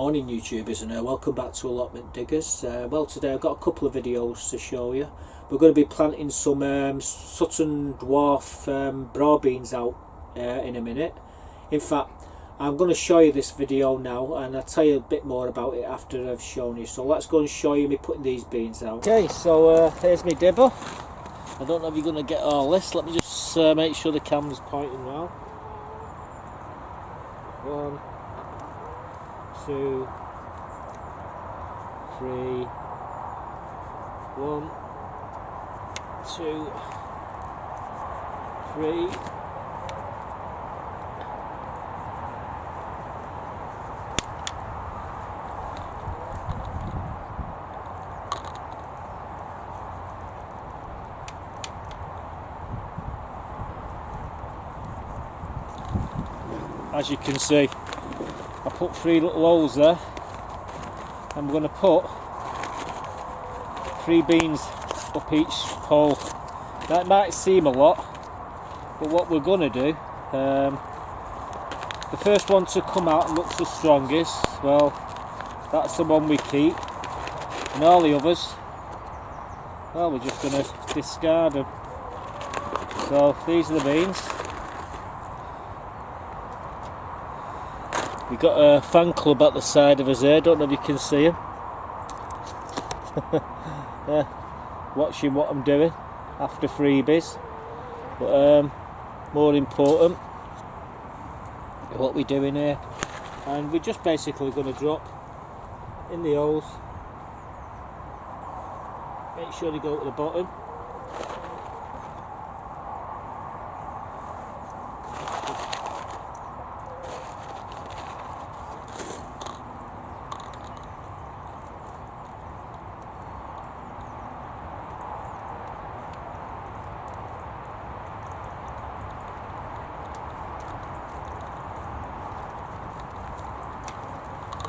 Morning YouTubers, and welcome back to Allotment Diggers. Well, today I've got a couple of videos to show you. We're going to be planting some Sutton Dawf Broad Beans out in a minute. In fact, I'm going to show you this video now, and I'll tell you a bit more about it after I've shown you. So let's go and show you me putting these beans out. Okay, so here's my dibber. I don't know if you're going to get all this. Let me just make sure the camera's pointing now. 1, 2, 3, 1, 2, 3. As you can see, I put 3 little holes there. I'm going to put 3 beans up each hole. That might seem a lot, but what we're going to do, the first one to come out and looks the strongest, well, that's the one we keep, and all the others, well, we're just going to discard them. So these are the beans. We've got a fan club at the side of us here, don't know if you can see them. Yeah, watching what I'm doing after freebies. But more important, what we're doing here. And we're just basically going to drop in the holes. Make sure they go to the bottom.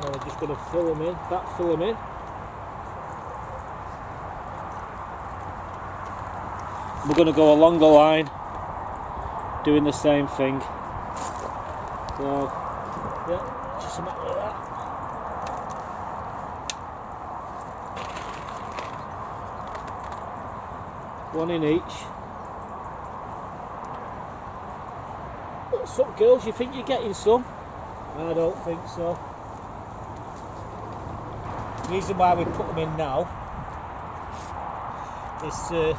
We're just going to fill them in, fill them in. We're going to go along the line, doing the same thing. So, yeah, just a matter of that. One in each. What's up, girls? You think you're getting some? I don't think so. The reason why we put them in now is to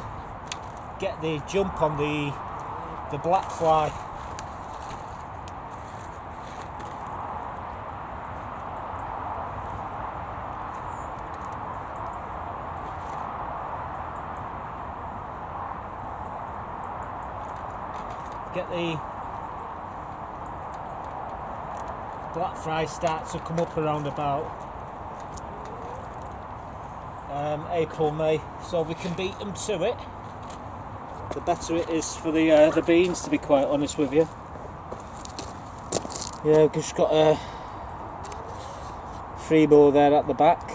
get the jump on the black fly. Get the black fly start to come up around about April, May, so we can beat them to it. The better it is for the beans, to be quite honest with you. Yeah, we've just got a free ball there at the back.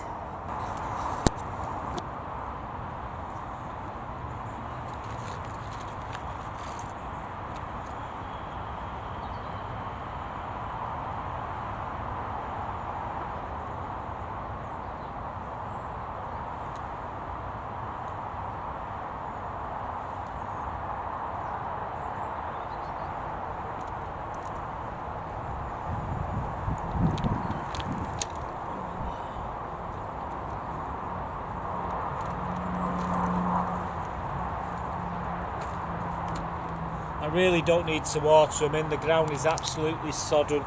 I really don't need to water them in, the ground is absolutely sodden.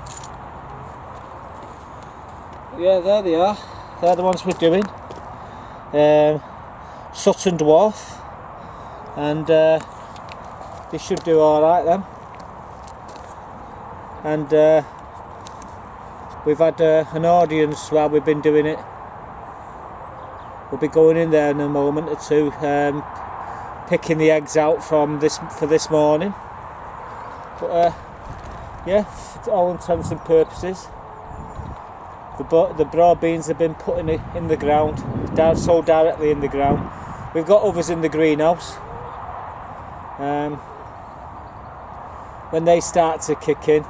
Yeah, there they are. They're the ones we're doing. Sutton Dawf. And they should do alright then. And we've had an audience while we've been doing it. We'll be going in there in a moment or two, picking the eggs out for this morning. But yeah, for all intents and purposes, the broad beans have been put in the ground, so directly in the ground. We've got others in the greenhouse. When they start to kick in,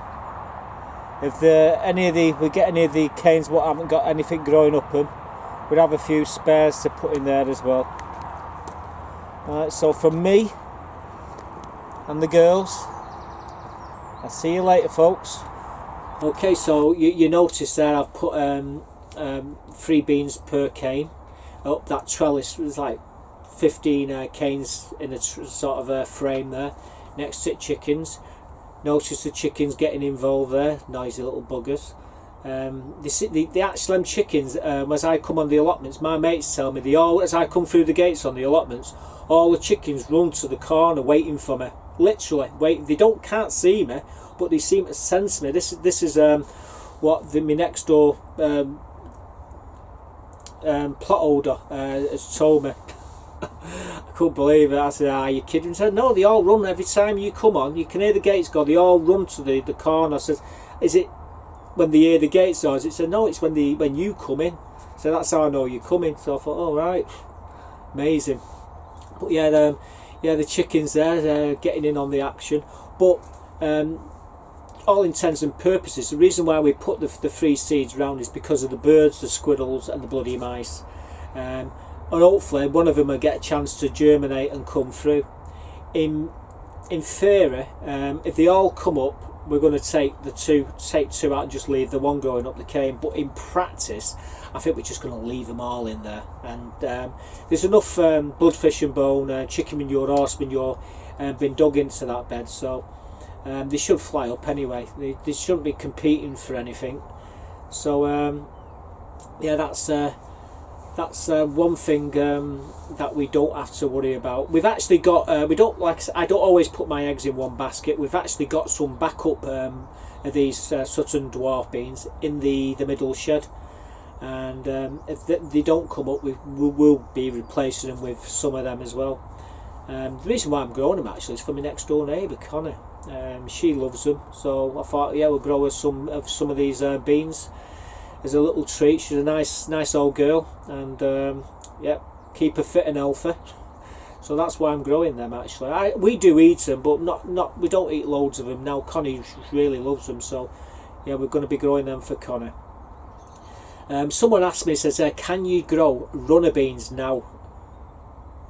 If we get any of the canes what haven't got anything growing up them, we'd have a few spares to put in there as well. Alright, so from me and the girls, I'll see you later, folks. Okay, so you notice there I've put 3 beans per cane up that trellis. There's like 15 canes in a sort of a frame there next to chickens. Notice the chickens getting involved there, noisy little buggers. The actual chickens, as I come on the allotments, my mates tell me as I come through the gates on the allotments, all the chickens run to the corner waiting for me. Literally wait. They can't see me, but they seem to sense me. This is what my next door plot holder has told me. I couldn't believe it. I said, "Are you kidding?" He said, "No, they all run every time you come on. You can hear the gates go. They all run to the corner." I said, "Is it when they hear the gates noise?" It said, "No, it's when you come in." So that's how I know you come in. So I thought, "Oh right, amazing." But yeah, the chickens there, they're getting in on the action. But all intents and purposes, the reason why we put the 3 seeds round is because of the birds, the squirrels, and the bloody mice. And hopefully one of them will get a chance to germinate and come through. In theory, if they all come up, we're going to take two out and just leave the one growing up the cane. But in practice, I think we're just going to leave them all in there. And there's enough bloodfish and bone, chicken manure, horse manure been dug into that bed, so they should fly up anyway. They shouldn't be competing for anything. So yeah, that's one thing that we don't have to worry about. We've actually got I don't always put my eggs in one basket. We've actually got some backup of these Sutton Dawf beans in the middle shed, and if they don't come up, we will be replacing them with some of them as well. The reason why I'm growing them actually is for my next door neighbour Connie. She loves them, so I thought, yeah, we'll grow her some of these beans as a little treat. She's a nice old girl, and yeah, keep her fit and healthy. So that's why I'm growing them actually. We do eat them, but we don't eat loads of them now. Connie really loves them, so yeah, we're going to be growing them for Connie. Someone asked me, says, can you grow runner beans now?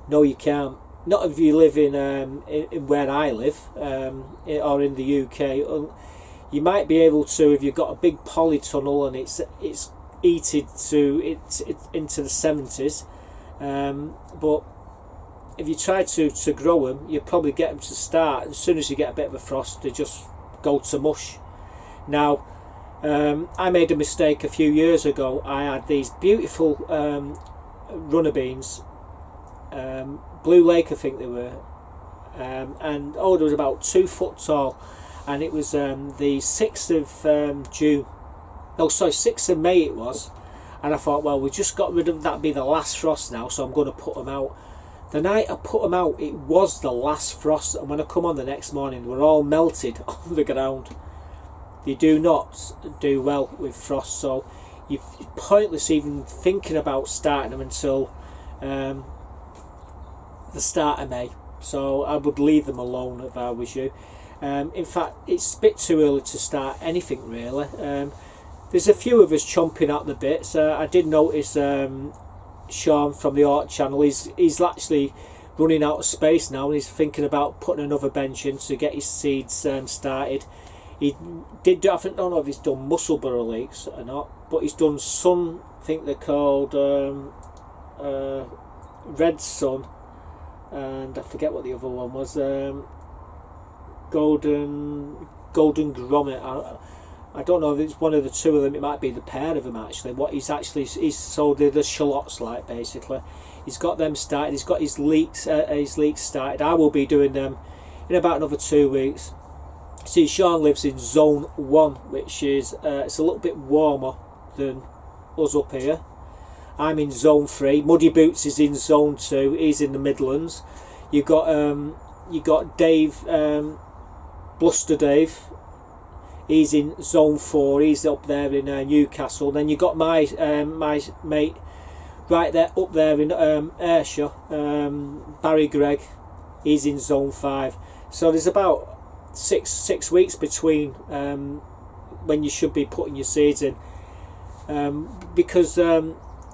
No, you can't. Not if you live in where I live, or in the UK. You might be able to if you've got a big polytunnel and it's heated into the 70s. But if you try to grow them, you probably get them to start. As soon as you get a bit of a frost, they just go to mush. Now, I made a mistake a few years ago. I had these beautiful runner beans, Blue Lake I think they were, and oh, they was about 2 foot tall, and it was the 6th of June, no sorry 6th of May it was, and I thought, well, we just got rid of that, be the last frost now, so I'm going to put them out. The night I put them out, it was the last frost, and when I come on the next morning, they were all melted on the ground. They do not do well with frost, so you're pointless even thinking about starting them until the start of May. So I would leave them alone if I was you. In fact, it's a bit too early to start anything really. There's a few of us chomping at the bits. I did notice Sean from the Art channel, he's actually running out of space now, and he's thinking about putting another bench in to get his seeds started. He did do, I don't know if he's done Musselburgh leeks or not, but he's done some, I think they're called Red Sun, and I forget what the other one was, Golden Grommet. I don't know if it's one of the two of them. It might be the pair of them actually. What he's sold the Shallots, like, basically. He's got them started. He's got his leeks started. I will be doing them in about another 2 weeks. See, Sean lives in Zone 1, which is it's a little bit warmer than us up here. I'm in Zone 3. Muddy Boots is in Zone 2. He's in the Midlands. You got Dave, Bluster Dave. He's in Zone 4. He's up there in Newcastle. Then you got my mate right there up there in Ayrshire, Barry Gregg. He's in Zone 5. So there's about six weeks between when you should be putting your seeds in, because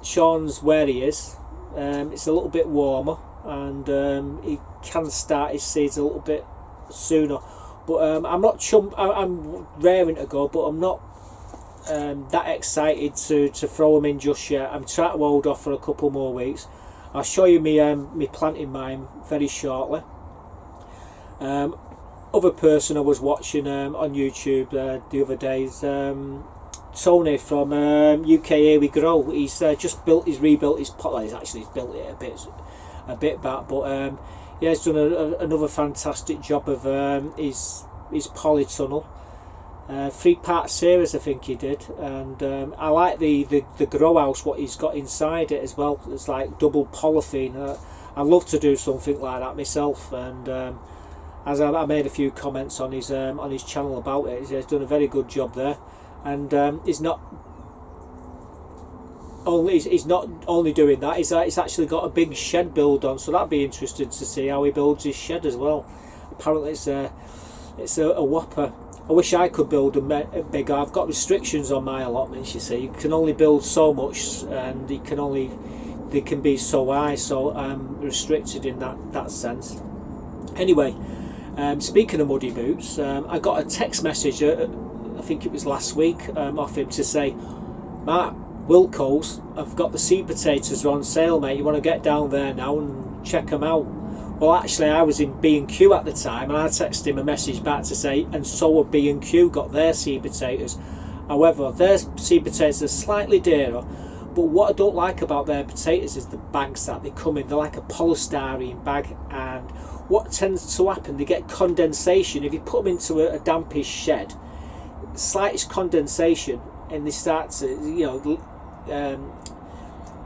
Sean's where he is. It's a little bit warmer, and he can start his seeds a little bit sooner. But I'm raring to go, but I'm not that excited to throw them in just yet. I'm trying to hold off for a couple more weeks. I'll show you me planting mine very shortly. Other person I was watching on YouTube the other days, Tony from UK Here We Grow. He's just rebuilt his pot. Well, he's built it a bit back, but yeah, he's done another fantastic job of his polytunnel. 3-part series I think he did, and I like the grow house what he's got inside it as well. It's like double polythene. I love to do something like that myself, and as I made a few comments on his channel about it, he's done a very good job there. And he's not only doing that, he's actually got a big shed build on, so that'd be interesting to see how he builds his shed as well. Apparently it's a whopper. I wish I could build a bigger. I've got restrictions on my allotments, you see. You can only build so much, and they can be so high, so I'm restricted in that sense. Anyway, speaking of muddy boots, I got a text message, I think it was last week, off him to say, Mark, Wilco's, I've got the seed potatoes on sale, mate. You want to get down there now and check them out? Well, actually, I was in B&Q at the time, and I texted him a message back to say, and so have B&Q got their seed potatoes. However, their seed potatoes are slightly dearer, but what I don't like about their potatoes is the bags that they come in. They're like a polystyrene bag, and what tends to happen, they get condensation. If you put them into a dampish shed, slightest condensation, and they start to,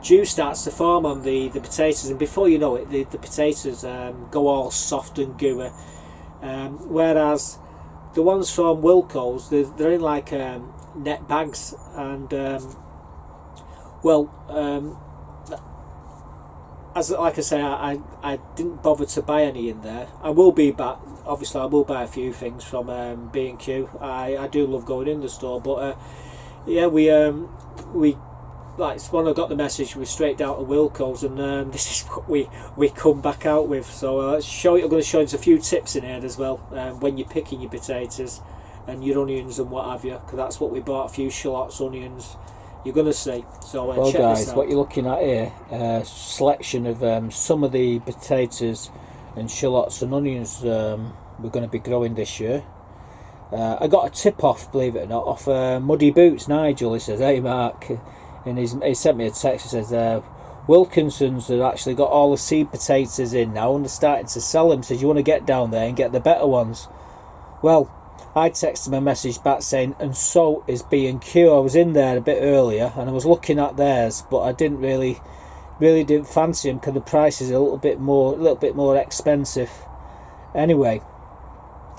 dew starts to form on the potatoes, and before you know it, the potatoes go all soft and gooey. Whereas the ones from Wilco's, they're in like net bags, and like I say, I didn't bother to buy any in there. I will be back. Obviously, I will buy a few things from B&Q. I do love going in the store, but yeah, we like when I got the message, we straight down to Wilco's, and this is what we come back out with. So I'm going to show you a few tips in here as well, when you're picking your potatoes and your onions and what have you, because that's what we bought. A few shallots, onions. You're going to see. So well, check guys, this out. What you're looking at here, selection of some of the potatoes and shallots and onions we're going to be growing this year. I got a tip off, believe it or not, off Muddy Boots Nigel. He says, "Hey Mark," and he sent me a text. He says, Wilkinson's have actually got all the seed potatoes in now, and they're starting to sell them. He says, you want to get down there and get the better ones. Well, I texted him a message back saying, and so is B&Q. I was in there a bit earlier, and I was looking at theirs, but I didn't really didn't fancy them because the price is a little bit more expensive. Anyway,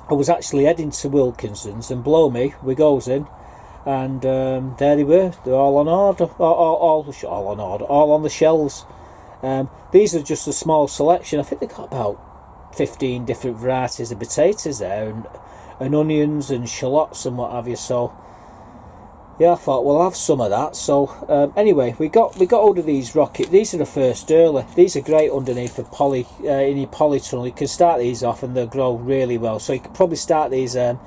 I was actually heading to Wilkinson's, and blow me, we goes in, and there they were. They're all on order, all on the shelves. These are just a small selection. I think they've got about 15 different varieties of potatoes there, and onions and shallots and what have you. So yeah, I thought we'll have some of that. So anyway, we got hold of these rocket. These are the first early. These are great underneath for in your polytunnel. You can start these off and they'll grow really well. So you could probably start these in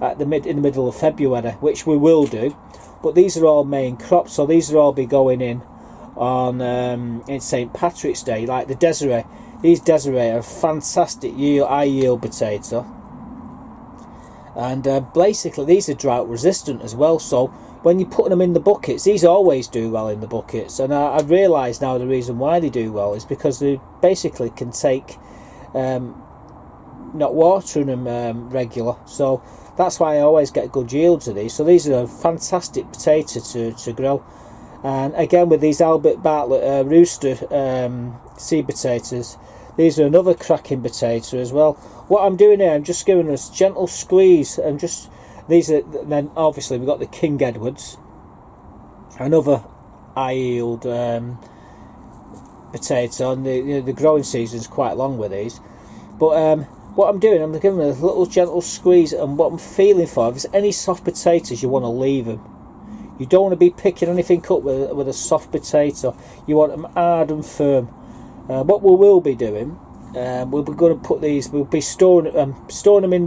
the middle of February, which we will do. But these are all main crops, so these will all be going in on in St Patrick's Day, like the Desiree. These Desiree are a fantastic high yield potato, and basically these are drought resistant as well. So when you put them in the buckets, these always do well in the buckets, and I realise now the reason why they do well is because they basically can take not watering them regular. So that's why I always get good yields of these. So these are a fantastic potato to grow. And again, with these Albert Bartlett Rooster seed potatoes, these are another cracking potato as well. What I'm doing here, I'm just giving us gentle squeeze, and just these are. Then obviously we've got the King Edwards, another high yield potato, and the growing season is quite long with these. But what I'm doing, I'm giving them a little gentle squeeze, and what I'm feeling for, if there's any soft potatoes, you want to leave them. You don't want to be picking anything up with a soft potato. You want them hard and firm. What we will be doing, we'll be going to put these. We'll be storing them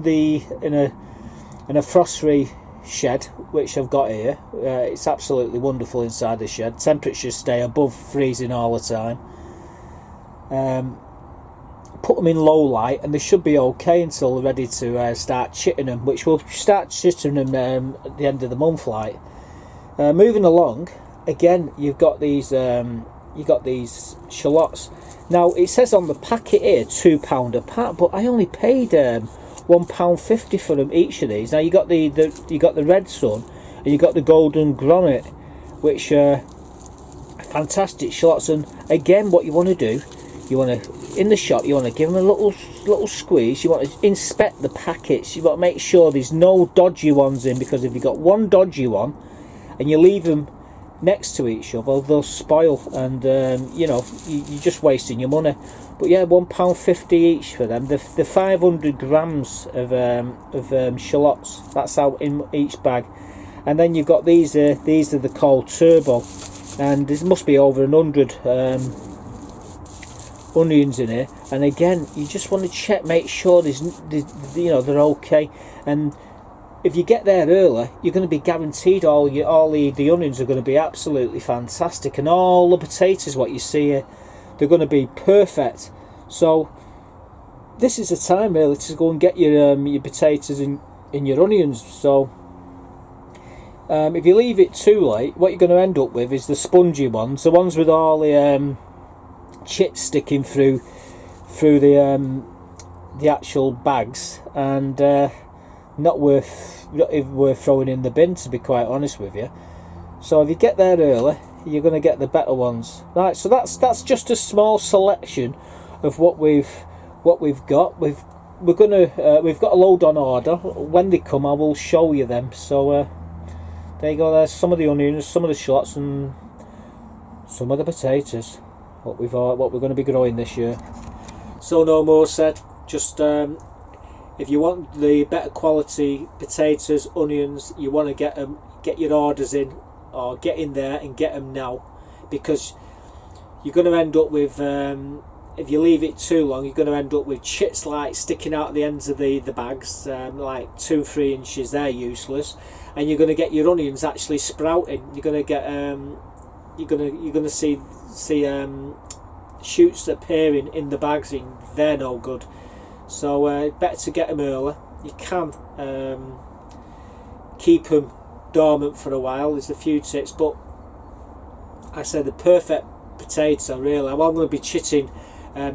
in a frost-free shed, which I've got here. It's absolutely wonderful inside the shed. Temperatures stay above freezing all the time. Put them in low light, and they should be okay until they're ready to start chitting them, which we'll start chitting them at the end of the month, like. Moving along, again, you've got these shallots. Now it says on the packet here £2 a pack, but I only paid £1.50 for them each of these. Now you got the red sun, and you got the golden grommet, which are fantastic shallots. And again, what you want to do, you want to, in the shop, you want to give them a little squeeze. You want to inspect the packets. You want to make sure there's no dodgy ones in, because if you've got one dodgy one and you leave them next to each other, they'll spoil, and you're just wasting your money. But yeah, £1.50 each for them. The 500 grams of shallots, that's out in each bag. And then you've got these are the cold turbo, and there must be over 100 onions in here. And again, you just want to check, make sure they're okay. And if you get there early, you're going to be guaranteed all the onions are going to be absolutely fantastic, and all the potatoes, what you see here, they're going to be perfect. So this is the time really to go and get your potatoes and your onions. So if you leave it too late, what you're going to end up with is the spongy ones, the ones with all the chits sticking through the actual bags, and not worth throwing in the bin, to be quite honest with you. So if you get there early, you're going to get the better ones. Right, so that's just a small selection of what we've got. We've got a load on order. When they come, I will show you them. So there you go. There's some of the onions, some of the shallots, and some of the potatoes. What we're going to be growing this year. So no more said. Just if you want the better quality potatoes, onions, you want to get your orders in, or get in there and get them now, because you're going to end up with, if you leave it too long, you're going to end up with chits like sticking out the ends of the bags, like 2-3 inches. They're useless, and you're going to get your onions actually sprouting. You're going to get you're going to see shoots appearing in the bags, and they're no good. So better to get them early. You can keep them dormant for a while. There's a few tips, but I said the perfect potato really. I'm going to be chitting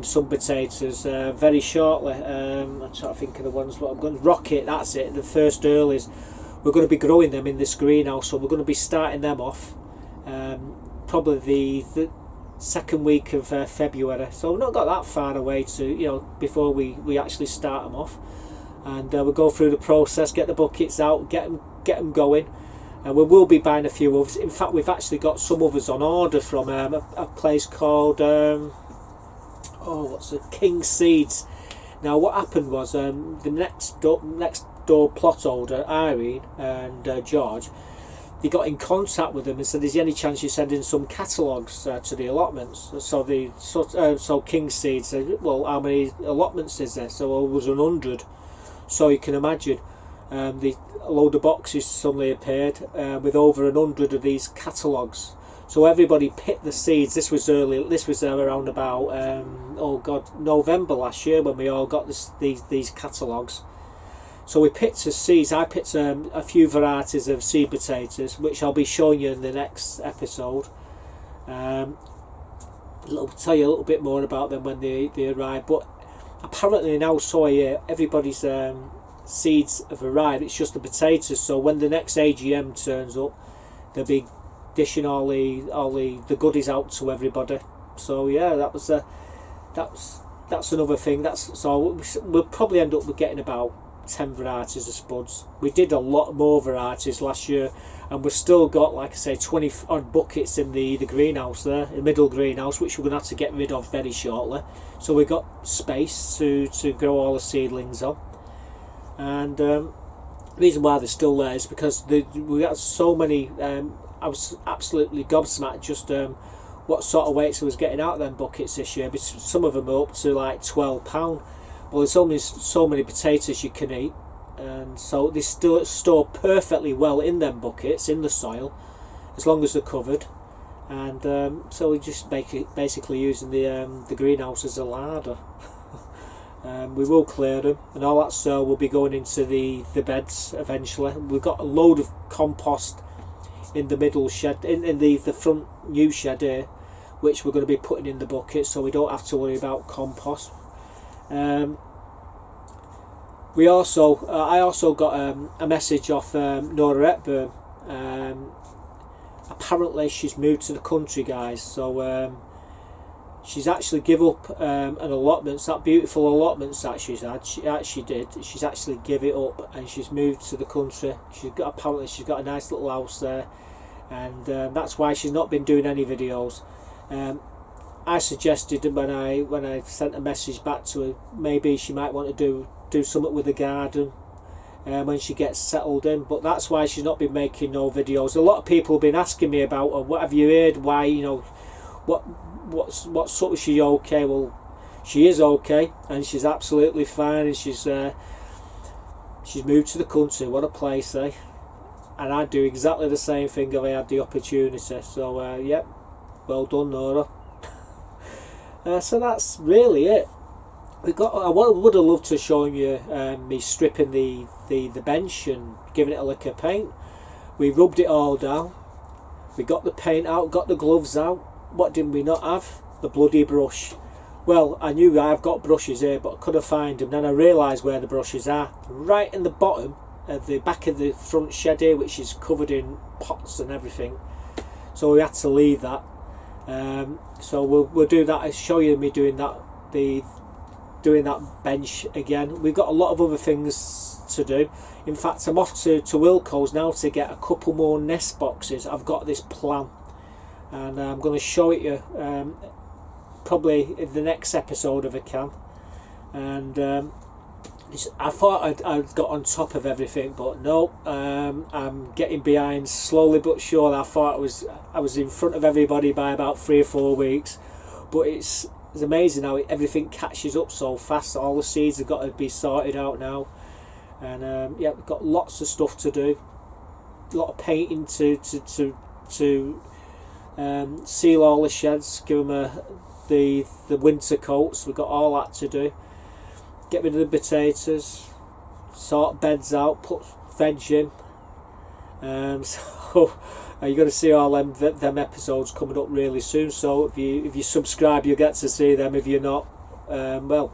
some potatoes very shortly. I'm trying to think of the ones. What I'm going to rocket. That's it. The first earlies. We're going to be growing them in this greenhouse, so we're going to be starting them off. Probably the second week of February, so we've not got that far away to before we actually start them off, and we'll go through the process, get the buckets out, get them going, and we will be buying a few others. In fact, we've actually got some others on order from a place called King Seeds. Now what happened was the next door plot holder, Irene and George, they got in contact with them and said, "Is there any chance you send in some catalogues to the allotments?" So King Seed said, "Well, how many allotments is there?" So it was 100. So you can imagine, a load of boxes suddenly appeared with over 100 of these catalogues. So everybody picked the seeds. This was around about November last year when we all got these catalogues. So we picked the seeds. I picked a few varieties of seed potatoes, which I'll be showing you in the next episode. I'll tell you a little bit more about them when they arrive. But apparently now, so everybody's seeds have arrived. It's just the potatoes. So when the next AGM turns up, they'll be dishing all the goodies out to everybody. So yeah, that's another thing. So we'll probably end up with getting about 10 varieties of spuds. We did a lot more varieties last year, and we've still got, like I say, 20 odd buckets in the greenhouse there, the middle greenhouse, which we're going to have to get rid of very shortly. So we've got space to grow all the seedlings on. And the reason why they're still there is because we got so many. I was absolutely gobsmacked just what sort of weights I was getting out of them buckets this year. Some of them are up to like £12. Well, there's only so many potatoes you can eat, and so they still store perfectly well in them buckets in the soil, as long as they're covered. And so we just basically using the greenhouse as a larder. We will clear them, and all that soil will be going into the beds eventually. We've got a load of compost in the middle shed, in the front new shed here, which we're going to be putting in the bucket, so we don't have to worry about compost. I also got a message off Nora Hepburn. Apparently she's moved to the country, guys, so she's actually give up an allotment, that beautiful allotments that she's had. She's actually give it up, and she's moved to the country. Apparently she's got a nice little house there, and that's why she's not been doing any videos. I suggested when I sent a message back to her, maybe she might want to do something with the garden when she gets settled in, but that's why she's not been making no videos. A lot of people have been asking me about her. What have you heard? Why, what's up? Is she okay? Well, she is okay, and she's absolutely fine, and she's moved to the country. What a place, eh? And I'd do exactly the same thing if I had the opportunity. So yep, well done, Nora. So that's really it. I would have loved to show you me stripping the bench and giving it a lick of paint. We rubbed it all down. We got the paint out, got the gloves out. What did we not have? The bloody brush. Well, I knew I've got brushes here, but I couldn't find them. Then I realised where the brushes are. Right in the bottom at the back of the front shed here, which is covered in pots and everything. So we had to leave that. So we'll do that. I'll show you me doing that. Doing that bench again. We've got a lot of other things to do. In fact, I'm off to Wilco's now to get a couple more nest boxes. I've got this plan, and I'm going to show it you probably in the next episode if I can. And I thought I'd got on top of everything, but no, I'm getting behind slowly but surely. I thought I was in front of everybody by about 3 or 4 weeks, but it's amazing how everything catches up so fast. All the seeds have got to be sorted out now, and yeah, we've got lots of stuff to do. A lot of painting to seal all the sheds, give them the winter coats. We've got all that to do. Get rid of the potatoes, sort beds out, put veg in. So you're going to see all them episodes coming up really soon. So if you subscribe, you'll get to see them. If you're not, well,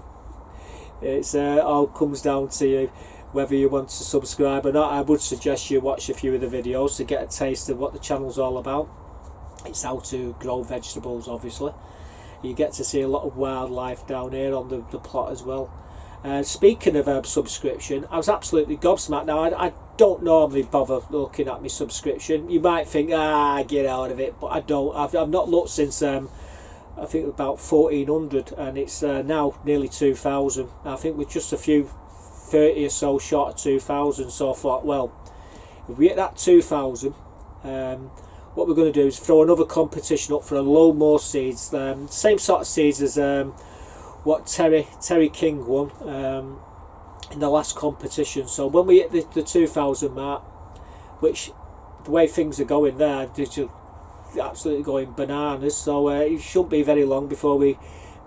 it's all comes down to you whether you want to subscribe or not. I would suggest you watch a few of the videos to get a taste of what the channel's all about. It's how to grow vegetables, obviously. You get to see a lot of wildlife down here on the plot as well. Speaking of subscription, I was absolutely gobsmacked. Now, I don't normally bother looking at my subscription. You might think, get out of it, but I don't. I've not looked since I think about 1400, and it's now nearly 2000. I think we're just a few 30 or so short of 2000. So I thought, well, if we hit that 2000, what we're going to do is throw another competition up for a load more seeds. Same sort of seeds as what Terry King won in the last competition. So when we hit the 2000 mark, which the way things are going there, they're absolutely going bananas. So it shouldn't be very long before we'll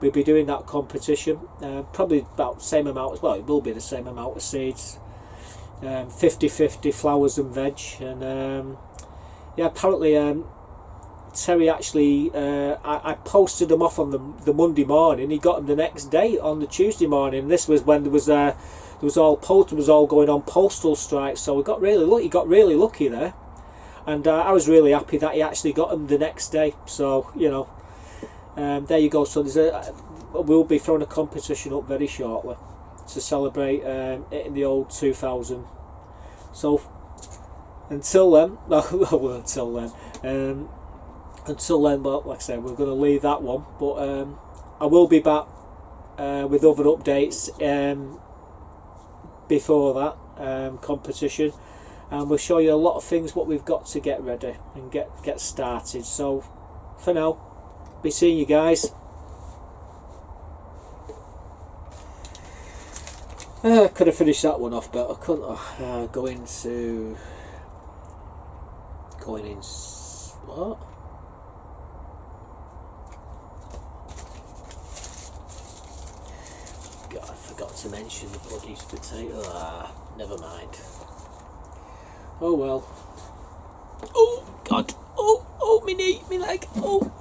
be doing that competition. Probably about the same amount as well. It will be the same amount of seeds. 50-50 flowers and veg. And yeah, apparently Terry actually, I posted them off on the Monday morning. He got them the next day on the Tuesday morning. This was when there was all going on postal strikes. So we got really lucky. He got really lucky there, and I was really happy that he actually got them the next day. So there you go. So we'll be throwing a competition up very shortly. to celebrate hitting the old 2000. So until then, well, like I said, we're going to leave that one. But I will be back with other updates before that competition, and we'll show you a lot of things what we've got to get ready and get started. So for now, be seeing you guys. I could have finished that one off, but I couldn't. Going in what? God, I forgot to mention the bloody potato. Never mind. Oh well. Oh God. Oh, me knee, me leg. Oh.